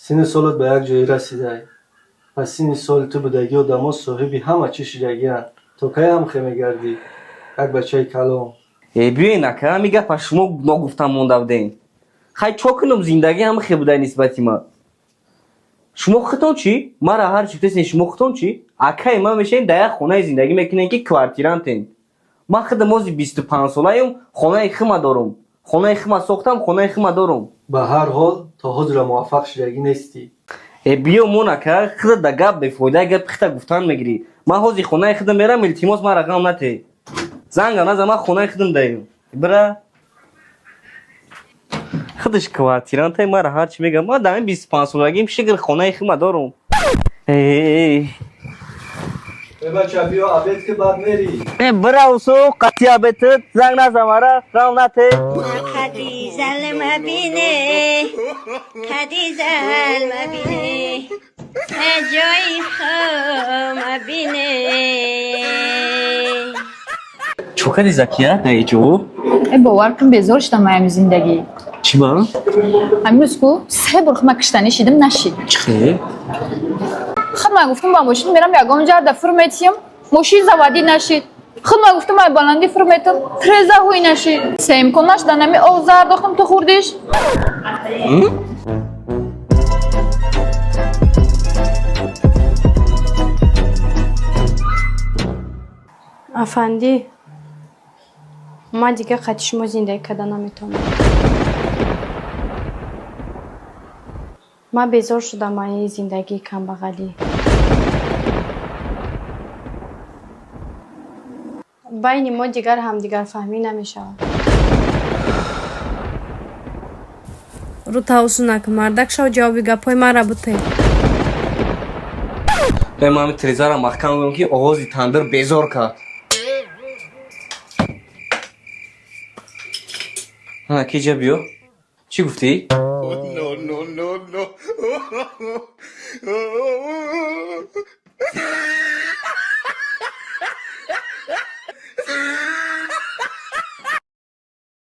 سن سالت به یک جایی رسیده. پس سن سال تو بودگی و دما صاحبی همه چی شدگی هن. تو که هم خیمه گردی. یک بچه کلام. بیاین اکا میگه پس شما نگفتم مونده بودین. خیلی چا کنم زندگی هم خیلی بوده نسبتی ما. شما خودتون چی؟ مرا هر چی تسین شما خودتون چی؟ اکای ما میشین در خونه زندگی میکنین که کوارتیرانتین. من خود موزی 25 ساله‌ام خونه خیمه دارم. خونه خیمه ساختم خونه خیمه دارم. به هر حال تا حضور موفق شدگی نیستی. بیا مون اکا خود دگاب بفایده گپ خود گفتن میگیری. من حوزی خونه خودم میرم التماس ما رقم نته. زنگ نزد من خونه خودم دارم. برا خودش کوارتیران تای مرا هر چی میگم ما دائم 25 سالگیم شکل خونه خیمه دارم. بچه بیا عبید که بعد میری. برا اوسو قطعی عبیدت زنگ نزد مرا رام نته. کدی زل مبینه کدی زل مبینه جای خو مبینه چوکری زکیه دیجو باور کن بیزار شدم من زندگی. چی با؟ همین روز کو سه بار خمه کشتنی شدم نشید. چی؟ خود من گفتم با ماشین میرم یگام جا دفر میتیم ماشین زوادی نشید. خود من گفتم من بلندی فر میتم ترزه هوی نشید. سه امکان نشد نمی آوزار داختم تو خوردیش. افندی من دیگه خط شما زندگی کردن نمیتونم. من بیزار شدم از این زندگی کم بغلی. بین ما دیگر همدیگر فهمی نمیشه. رو تاوسو نکن مردک شو جوابی گپای مرا بوده. به من تریزه را محکم کنم که آغازی تندر بیزار کرد. ها کی جا بیو؟ چی گفتی؟ no.